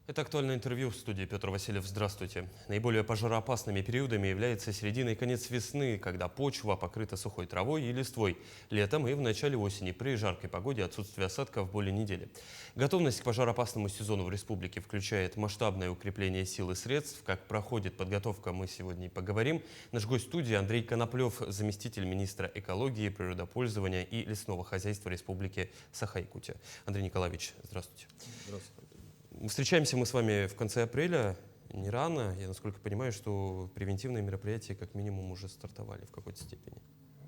Это актуальное интервью в студии. Петр Васильев. Здравствуйте. Наиболее пожароопасными периодами является середина и конец весны, когда почва покрыта сухой травой и листвой. Летом и в начале осени при жаркой погоде отсутствие осадков более недели. Готовность к пожароопасному сезону в республике включает масштабное укрепление сил и средств. Как проходит подготовка, мы сегодня и поговорим. Наш гость студии Андрей Коноплев, заместитель министра экологии, природопользования и лесного хозяйства Республики Саха-Якутия. Андрей Николаевич, здравствуйте. Здравствуйте. Встречаемся мы с вами в конце апреля, не рано. Я, насколько понимаю, что превентивные мероприятия как минимум уже стартовали в какой-то степени.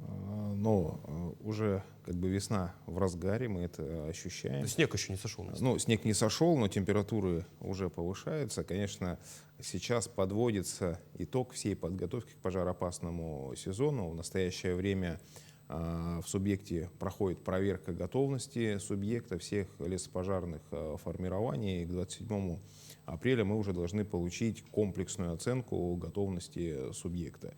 Но уже весна в разгаре, мы это ощущаем. Снег еще не сошел. Снег не сошел, но температуры уже повышаются. Конечно, сейчас подводится итог всей подготовки к пожароопасному сезону. В настоящее время в субъекте проходит проверка готовности субъекта всех лесопожарных формирований. И к 27 апреля мы уже должны получить комплексную оценку готовности субъекта.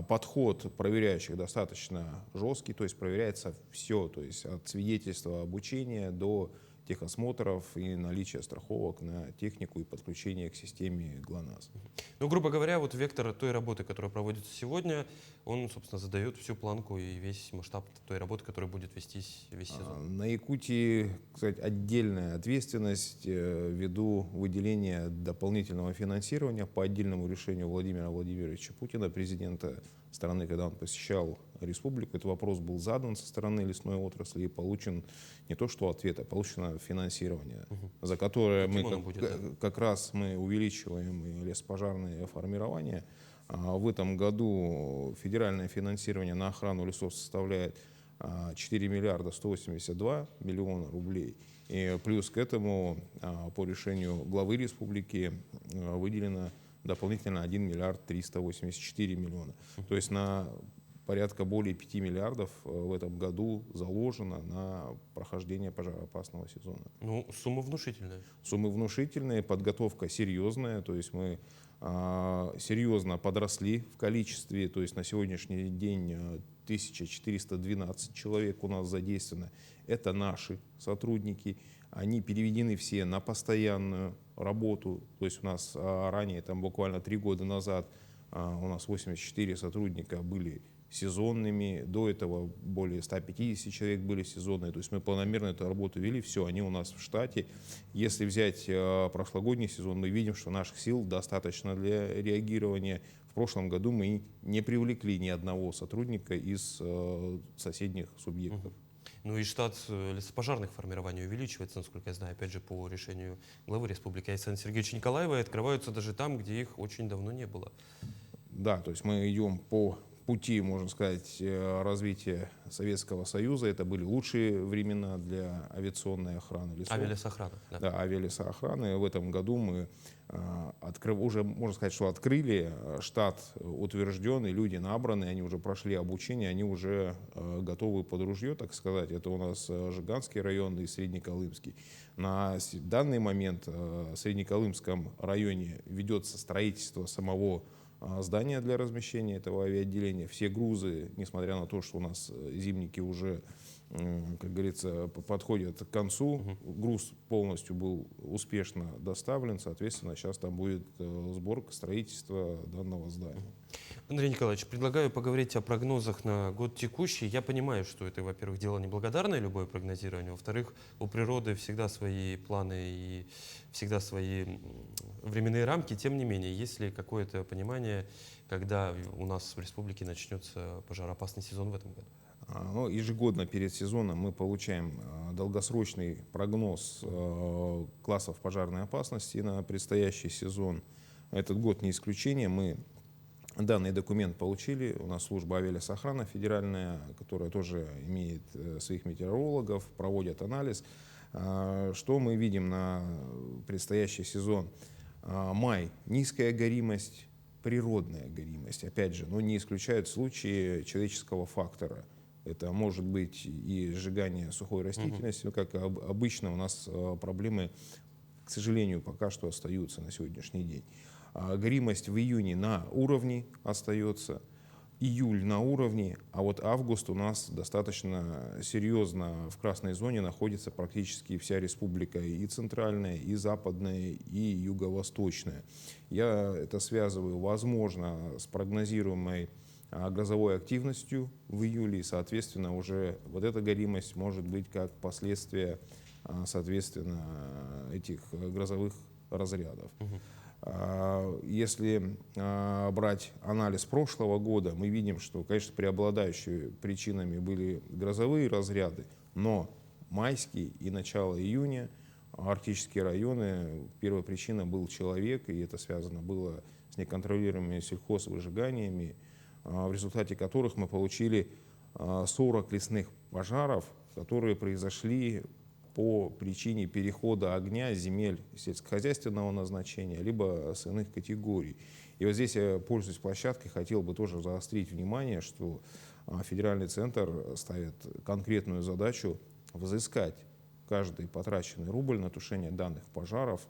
Подход проверяющих достаточно жесткий, то есть проверяется все, то есть от свидетельства обучения до техосмотров и наличия страховок на технику и подключения к системе ГЛОНАСС. Ну, грубо говоря, вот вектор той работы, которая проводится сегодня, он, собственно, задает всю планку и весь масштаб той работы, которая будет вестись весь сезон. На Якутии, кстати, отдельная ответственность ввиду выделения дополнительного финансирования по отдельному решению Владимира Владимировича Путина, президента страны, когда он посещал республику. Этот вопрос был задан со стороны лесной отрасли и получен не то что ответ, а получено финансирование, за которое как раз мы увеличиваем и лесопожарные формирования. В этом году федеральное финансирование на охрану лесов составляет 4 миллиарда 182 миллиона рублей. И плюс к этому по решению главы республики выделено дополнительно 1 миллиард 384 миллиона. То есть на порядка более 5 миллиардов в этом году заложено на прохождение пожароопасного сезона. Ну, сумма внушительная. Суммы внушительные, подготовка серьезная, то есть мы серьезно подросли в количестве, то есть на сегодняшний день 1412 человек у нас задействовано. Это наши сотрудники, они переведены все на постоянную работу, то есть у нас ранее, буквально 3 года назад, у нас 84 сотрудника были сезонными, до этого более 150 человек были сезонные, то есть мы планомерно эту работу вели, все, они у нас в штате. Если взять прошлогодний сезон, мы видим, что наших сил достаточно для реагирования. В прошлом году мы не привлекли ни одного сотрудника из соседних субъектов. Ну и штат лесопожарных формирований увеличивается, насколько я знаю, опять же, по решению главы республики Александра Сергеевича Николаева, и открываются даже там, где их очень давно не было. Да, то есть мы идем по пути, можно сказать, развития Советского Союза. Это были лучшие времена для авиационной охраны лесов. Авиалесоохрана. Да, авиалесоохраны. В этом году мы уже, можно сказать, что открыли, штат утвержден, и люди набраны, они уже прошли обучение, они уже готовы под ружье, так сказать. Это у нас Жиганский район и Среднеколымский. На данный момент в Среднеколымском районе ведется строительство самого здания для размещения этого авиаотделения. Все грузы, несмотря на то, что у нас зимники уже, как говорится, подходят к концу, груз полностью был успешно доставлен, соответственно, сейчас там будет сборка, строительство данного здания. Андрей Николаевич, предлагаю поговорить о прогнозах на год текущий. Я понимаю, что это, во-первых, дело неблагодарное, любое прогнозирование. Во-вторых, у природы всегда свои планы и всегда свои временные рамки. Тем не менее, есть ли какое-то понимание, когда у нас в республике начнется пожароопасный сезон в этом году? Ежегодно перед сезоном мы получаем долгосрочный прогноз классов пожарной опасности на предстоящий сезон. Этот год не исключение. Мы данный документ получили. У нас служба авиалесохрана федеральная, которая тоже имеет своих метеорологов, проводят анализ. Что мы видим на предстоящий сезон? Май – низкая горимость, природная горимость. Опять же, не исключают случаи человеческого фактора. Это может быть и сжигание сухой растительности, но, как обычно, у нас проблемы, к сожалению, пока что остаются на сегодняшний день. Горимость в июне на уровне остается. июль на уровне, а вот август у нас достаточно серьезно в красной зоне находится практически вся республика, и центральная, и западная, и юго-восточная. Я это связываю, возможно, с прогнозируемой грозовой активностью в июле, и, соответственно, уже вот эта горимость может быть как последствие, соответственно, этих грозовых разрядов. Если брать анализ прошлого года, мы видим, что, конечно, преобладающими причинами были грозовые разряды, но майские и начало июня, арктические районы, первая причина был человек, и это связано было с неконтролируемыми сельхозвыжиганиями, в результате которых мы получили 40 лесных пожаров, которые произошли по причине перехода огня с земель сельскохозяйственного назначения, либо с иных категорий. И вот здесь я, пользуясь площадкой, хотел бы тоже заострить внимание, что федеральный центр ставит конкретную задачу взыскать каждый потраченный рубль на тушение данных пожаров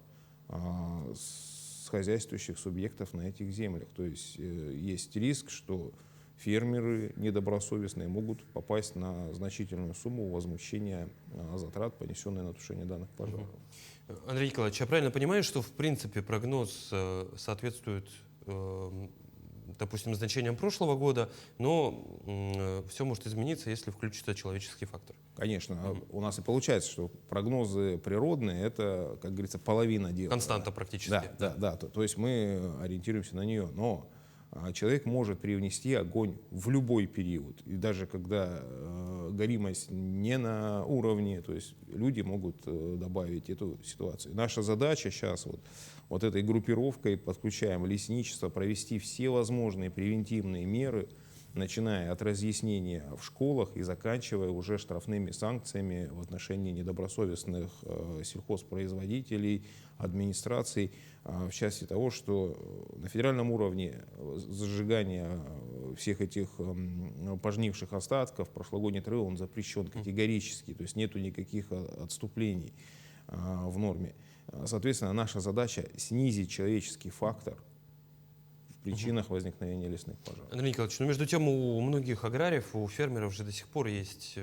с хозяйствующих субъектов на этих землях. То есть есть риск, что фермеры недобросовестные могут попасть на значительную сумму возмещения затрат, понесенных на тушение данных пожаров. Андрей Николаевич, я правильно понимаю, что в принципе прогноз соответствует, допустим, значениям прошлого года, но все может измениться, если включится человеческий фактор? Конечно, у нас и получается, что прогнозы природные — это, как говорится, половина дела. Константа практически. Да. То есть мы ориентируемся на нее, но человек может привнести огонь в любой период. И даже когда горимость не на уровне, то есть люди могут добавить эту ситуацию. Наша задача сейчас вот этой группировкой, подключаем лесничество, провести все возможные превентивные меры, начиная от разъяснения в школах и заканчивая уже штрафными санкциями в отношении недобросовестных сельхозпроизводителей, администраций, в части того, что на федеральном уровне зажигание всех этих пожнивших остатков, прошлогодний ТРО, он запрещен категорически, то есть нету никаких отступлений в норме. Соответственно, наша задача снизить человеческий фактор в причинах возникновения лесных пожаров. Андрей Николаевич, ну между тем у многих аграриев, у фермеров же до сих пор есть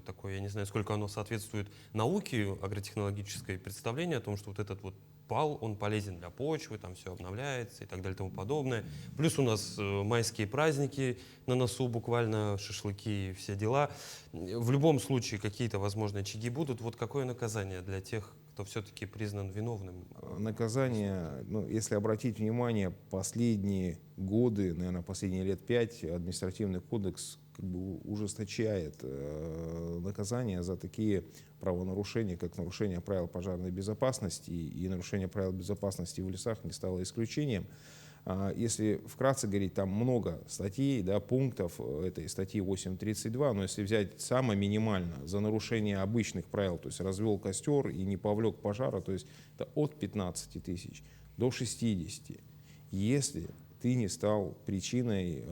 такое, я не знаю, сколько оно соответствует науке агротехнологической, представление о том, что вот этот вот пал, он полезен для почвы, там все обновляется и так далее и тому подобное. Плюс у нас майские праздники на носу, буквально шашлыки и все дела. В любом случае какие-то, возможно, очаги будут. Вот какое наказание для тех, кто все-таки признан виновным? Наказание, если обратить внимание, последние годы, наверное, последние лет 5, административный кодекс ужесточает наказание за такие правонарушения, как нарушение правил пожарной безопасности, и нарушение правил безопасности в лесах не стало исключением. Если вкратце говорить, там много статей, пунктов этой статьи 8.32, но если взять самое минимально за нарушение обычных правил, то есть развел костер и не повлек пожара, то есть это от 15 тысяч до 60, если ты не стал причиной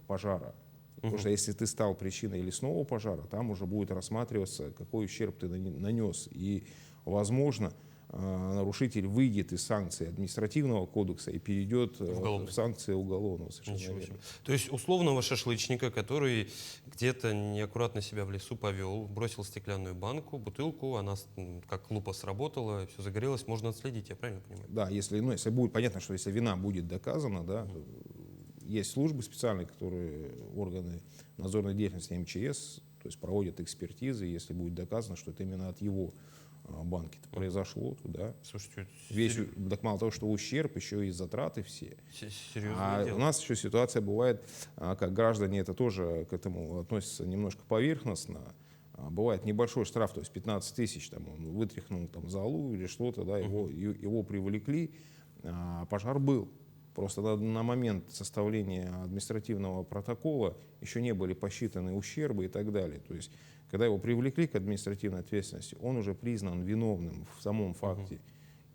пожара. Потому что если ты стал причиной лесного пожара, там уже будет рассматриваться, какой ущерб ты нанес. И, возможно, нарушитель выйдет из санкций административного кодекса и перейдет в санкции уголовного. То есть условного шашлычника, который где-то неаккуратно себя в лесу повел, бросил стеклянную банку, бутылку, она как лупа сработала, все загорелось, можно отследить, я правильно понимаю? Да, если будет понятно, что если вина будет доказана, есть службы специальные, которые органы надзорной деятельности МЧС, то есть проводят экспертизы, если будет доказано, что это именно от его банки произошло, то Слушайте, так мало того, что ущерб, еще и затраты все. Серьезное дело. У нас еще ситуация бывает, как граждане это тоже к этому относятся немножко поверхностно. Бывает небольшой штраф, то есть 15 тысяч, там, он вытряхнул золу или что-то, его привлекли, пожар был. Просто на момент составления административного протокола еще не были посчитаны ущербы и так далее. То есть, когда его привлекли к административной ответственности, он уже признан виновным в самом факте.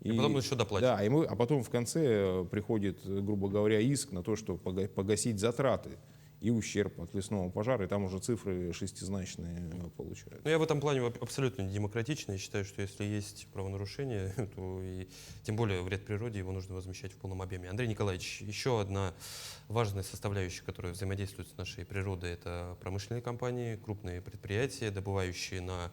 И потом еще доплатить. Да, а потом в конце приходит, грубо говоря, иск на то, что погасить затраты. и ущерб от лесного пожара, и там уже цифры шестизначные получаются. Ну, я в этом плане абсолютно не демократичный. Я считаю, что если есть правонарушение, то и тем более вред природе, его нужно возмещать в полном объеме. Андрей Николаевич, еще одна важная составляющая, которая взаимодействует с нашей природой, это промышленные компании, крупные предприятия, добывающие на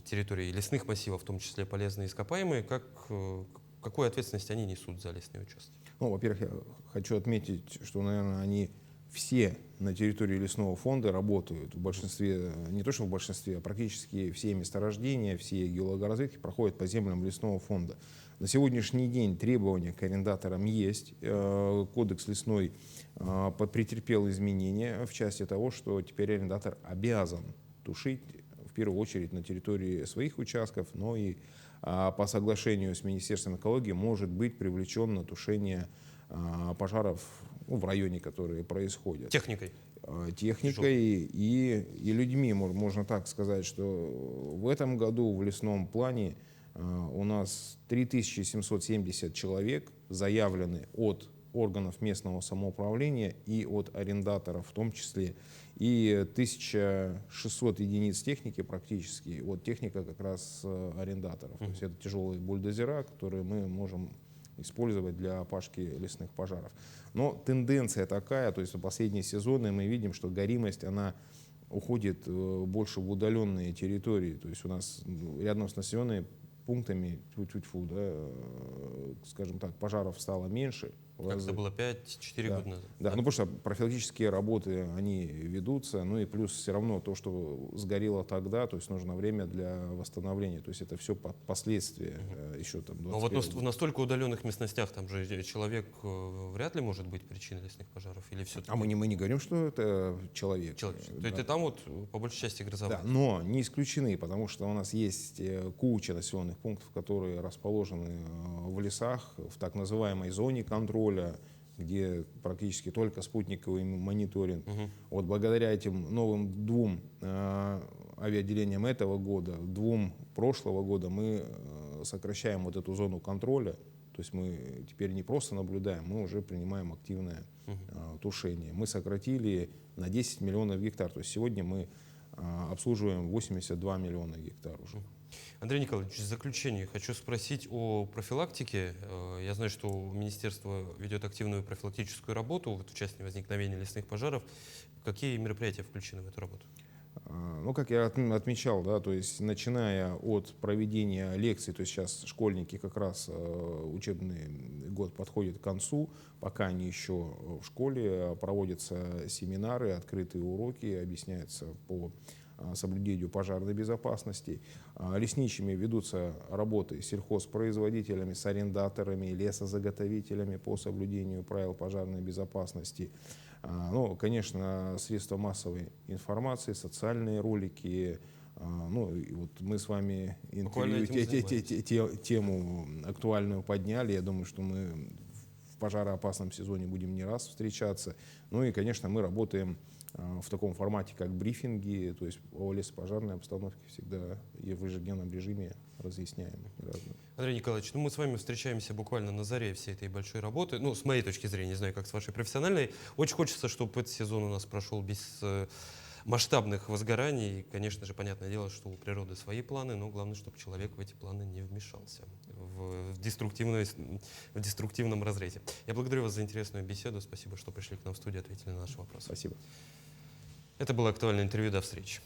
территории лесных массивов, в том числе полезные ископаемые. Какую ответственность они несут за лесные участки? Ну, во-первых, я хочу отметить, что, наверное, они все на территории лесного фонда работают. В большинстве, не то что в большинстве, а практически все месторождения, все геологоразведки проходят по землям лесного фонда. На сегодняшний день требования к арендаторам есть. Кодекс лесной претерпел изменения в части того, что теперь арендатор обязан тушить в первую очередь на территории своих участков, но и по соглашению с Министерством экологии может быть привлечен на тушение пожаров в районе, которые происходят. Техникой. Техникой и людьми, можно так сказать, что в этом году в лесном плане у нас 3770 человек заявлены от органов местного самоуправления и от арендаторов в том числе, и 1600 единиц техники практически, вот техника как раз арендаторов. То есть это тяжелые бульдозера, которые мы можем использовать для опашки лесных пожаров. Но тенденция такая, то есть в последние сезоны мы видим, что горимость, она уходит больше в удаленные территории. То есть у нас рядом с населенными пунктами, скажем так, пожаров стало меньше. Как это было 5-4 года назад. Да, ну потому что профилактические работы, они ведутся, ну и плюс все равно то, что сгорело тогда, то есть нужно время для восстановления, то есть это все последствия еще там. Но вот в настолько удаленных местностях там же человек вряд ли может быть причиной лесных пожаров, или все-таки? А мы не говорим, что это человек. То есть и там вот по большей части грозовые. Да, но не исключены, потому что у нас есть куча населенных пунктов, которые расположены в лесах, в так называемой зоне контроля, где практически только спутниковый мониторинг. Вот благодаря этим новым 2 авиаотделениям этого года, 2 прошлого года мы сокращаем вот эту зону контроля. То есть мы теперь не просто наблюдаем, мы уже принимаем активное тушение. Мы сократили на 10 миллионов гектар. То есть сегодня мы обслуживаем 82 миллиона гектар уже. Андрей Николаевич, в заключение хочу спросить о профилактике. Я знаю, что Министерство ведет активную профилактическую работу в части возникновения лесных пожаров. Какие мероприятия включены в эту работу? Ну, как я отмечал, да, то есть начиная от проведения лекций, то есть сейчас школьники как раз учебный год подходит к концу, пока они еще в школе, проводятся семинары, открытые уроки, объясняются по соблюдению пожарной безопасности. Лесничими ведутся работы с сельхозпроизводителями, с арендаторами, лесозаготовителями по соблюдению правил пожарной безопасности. Ну, конечно, средства массовой информации, социальные ролики. Ну, и вот мы с вами тему актуальную подняли. Я думаю, что мы в пожароопасном сезоне будем не раз встречаться. Ну и, конечно, мы работаем в таком формате, как брифинги, то есть о лесопожарной обстановке всегда и в ежедневном режиме разъясняем. Андрей Николаевич, ну мы с вами встречаемся буквально на заре всей этой большой работы. Ну, с моей точки зрения, не знаю, как с вашей профессиональной. Очень хочется, чтобы этот сезон у нас прошел без масштабных возгораний. И, конечно же, понятное дело, что у природы свои планы, но главное, чтобы человек в эти планы не вмешался в деструктивном разрезе. Я благодарю вас за интересную беседу. Спасибо, что пришли к нам в студию, ответили на наши вопросы. Спасибо. Это было актуальное интервью. До встречи.